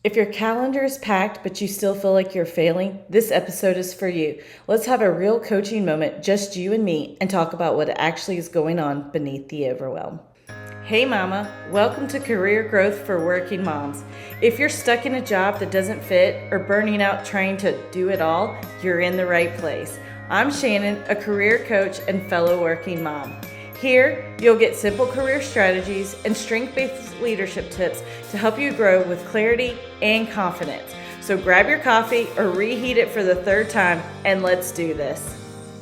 If your calendar is packed but you still feel like you're failing, this episode is for you. Let's have a real coaching moment, just you and me, and talk about what actually is going on beneath the overwhelm. Hey mama, welcome to Career Growth for Working Moms. If you're stuck in a job that doesn't fit or burning out trying to do it all, you're in the right place. I'm Shannon, a career coach and fellow working mom. Here, you'll get simple career strategies and strength-based leadership tips to help you grow with clarity and confidence. So grab your coffee or reheat it for the third time and let's do this.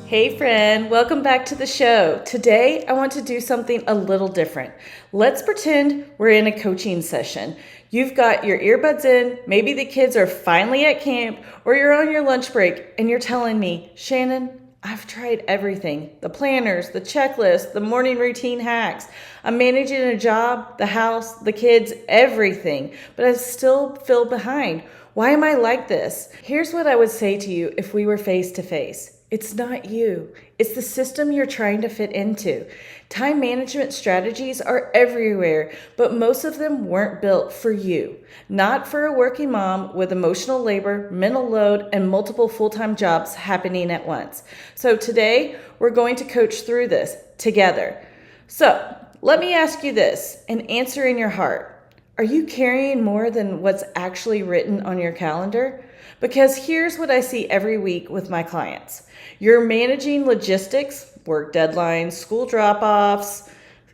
Hey friend, welcome back to the show. Today, I want to do something a little different. Let's pretend we're in a coaching session. You've got your earbuds in, maybe the kids are finally at camp, or you're on your lunch break and you're telling me, Shannon, I've tried everything, the planners, the checklist, the morning routine hacks. I'm managing a job, the house, the kids, everything, but I still feel behind. Why am I like this? Here's what I would say to you if we were face to face. It's not you. It's the system you're trying to fit into. Time management strategies are everywhere, but most of them weren't built for you. Not for a working mom with emotional labor, mental load, and multiple full-time jobs happening at once. So today, we're going to coach through this together. So let me ask you this and answer in your heart. Are you carrying more than what's actually written on your calendar? Because here's what I see every week with my clients. You're managing logistics, work deadlines, school drop-offs,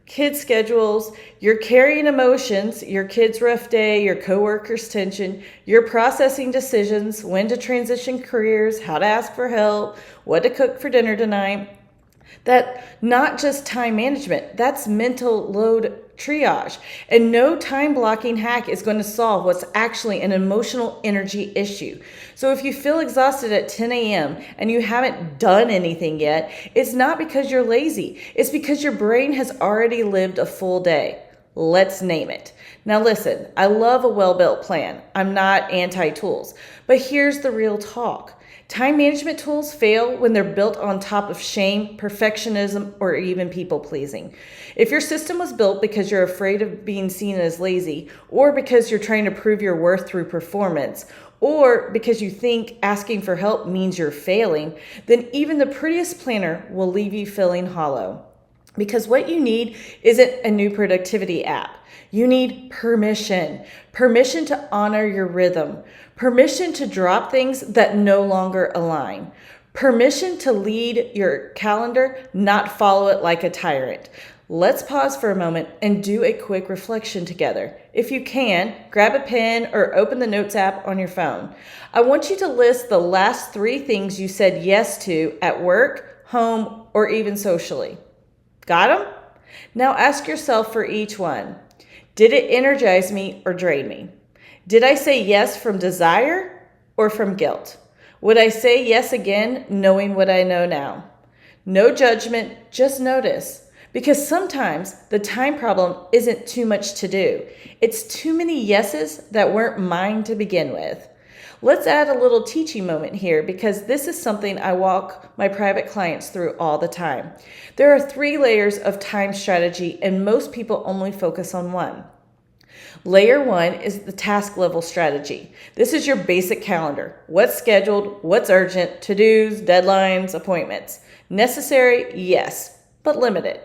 kids' schedules. You're carrying emotions, your kid's rough day, your coworker's tension. You're processing decisions, when to transition careers, how to ask for help, what to cook for dinner tonight. That not just time management, that's mental load triage. And no time blocking hack is going to solve what's actually an emotional energy issue. So if you feel exhausted at 10 a.m. and you haven't done anything yet, it's not because you're lazy. It's because your brain has already lived a full day. Let's name it. Now listen, I love a well-built plan. I'm not anti-tools, but here's the real talk. Time management tools fail when they're built on top of shame, perfectionism, or even people-pleasing. If your system was built because you're afraid of being seen as lazy, or because you're trying to prove your worth through performance, or because you think asking for help means you're failing, then even the prettiest planner will leave you feeling hollow. Because what you need isn't a new productivity app. You need permission. Permission to honor your rhythm. Permission to drop things that no longer align. Permission to lead your calendar, not follow it like a tyrant. Let's pause for a moment and do a quick reflection together. If you can, grab a pen or open the Notes app on your phone. I want you to list the last 3 things you said yes to at work, home, or even socially. Got them? Now ask yourself for each one. Did it energize me or drain me? Did I say yes from desire or from guilt? Would I say yes again knowing what I know now? No judgment, just notice. Because sometimes the time problem isn't too much to do. It's too many yeses that weren't mine to begin with. Let's add a little teaching moment here because this is something I walk my private clients through all the time. There are 3 layers of time strategy and most people only focus on one. Layer 1 is the task level strategy. This is your basic calendar. What's scheduled, what's urgent, to-dos, deadlines, appointments. Necessary, yes, but limited.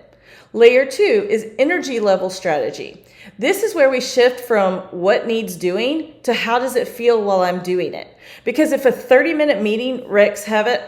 Layer 2 is energy level strategy. This is where we shift from what needs doing to how does it feel while I'm doing it. Because if a 30-minute meeting wreaks havoc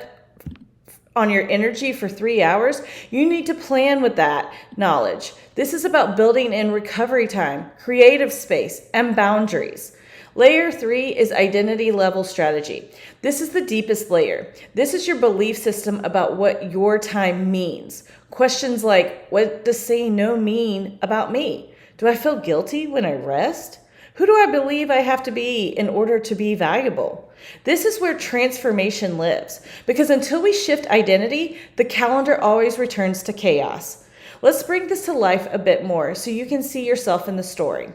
on your energy for 3 hours, you need to plan with that knowledge. This is about building in recovery time, creative space, and boundaries. Layer 3 is identity level strategy. This is the deepest layer. This is your belief system about what your time means. Questions like, what does saying no mean about me? Do I feel guilty when I rest? Who do I believe I have to be in order to be valuable? This is where transformation lives. Because until we shift identity, the calendar always returns to chaos. Let's bring this to life a bit more so you can see yourself in the story.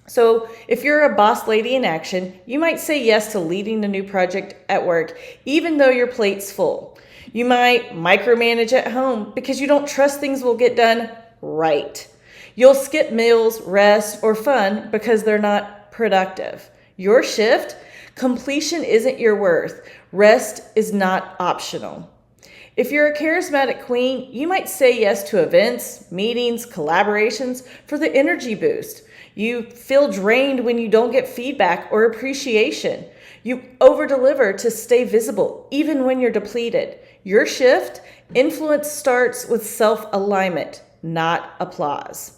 So if you're a boss lady in action, you might say yes to leading a new project at work, even though your plate's full. You might micromanage at home because you don't trust things will get done right. You'll skip meals, rest, or fun because they're not productive. Your shift, completion isn't your worth. Rest is not optional. If you're a charismatic queen, you might say yes to events, meetings, collaborations for the energy boost. You feel drained when you don't get feedback or appreciation. You over-deliver to stay visible, even when you're depleted. Your shift, influence starts with self-alignment, not applause.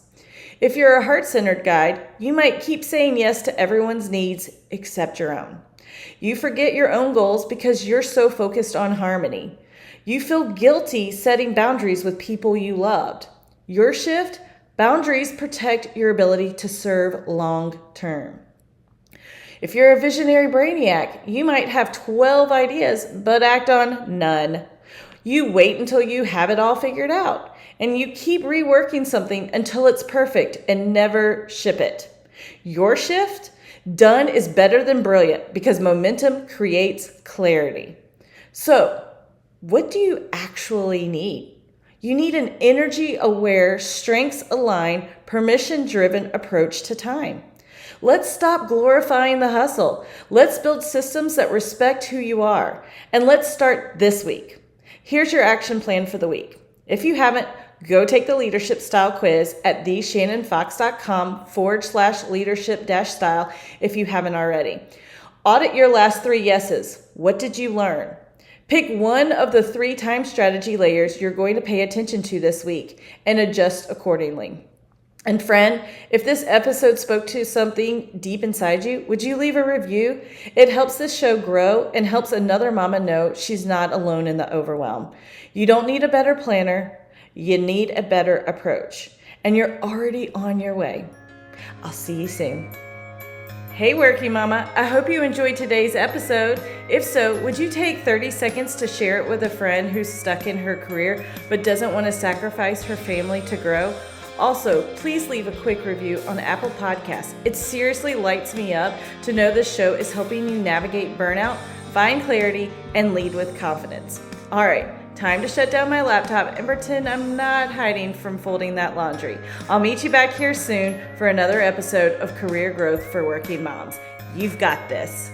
If you're a heart-centered guide, you might keep saying yes to everyone's needs except your own. You forget your own goals because you're so focused on harmony. You feel guilty setting boundaries with people you loved. Your shift, boundaries protect your ability to serve long term. If you're a visionary brainiac, you might have 12 ideas but act on none. You wait until you have it all figured out, and you keep reworking something until it's perfect and never ship it. Your shift, done is better than brilliant because momentum creates clarity. So, what do you actually need? You need an energy-aware, strengths-aligned, permission-driven approach to time. Let's stop glorifying the hustle. Let's build systems that respect who you are. And let's start this week. Here's your action plan for the week. If you haven't, go take the leadership style quiz at theshannonfox.com/leadership-style if you haven't already. Audit your last 3 yeses. What did you learn? Pick one of the 3 time strategy layers you're going to pay attention to this week and adjust accordingly. And friend, if this episode spoke to something deep inside you, would you leave a review? It helps this show grow and helps another mama know she's not alone in the overwhelm. You don't need a better planner. You need a better approach. And you're already on your way. I'll see you soon. Hey Working Mama, I hope you enjoyed today's episode. If so, would you take 30 seconds to share it with a friend who's stuck in her career but doesn't want to sacrifice her family to grow? Also, please leave a quick review on Apple Podcasts. It seriously lights me up to know this show is helping you navigate burnout, find clarity, and lead with confidence. All right. Time to shut down my laptop and pretend I'm not hiding from folding that laundry. I'll meet you back here soon for another episode of Career Growth for Working Moms. You've got this.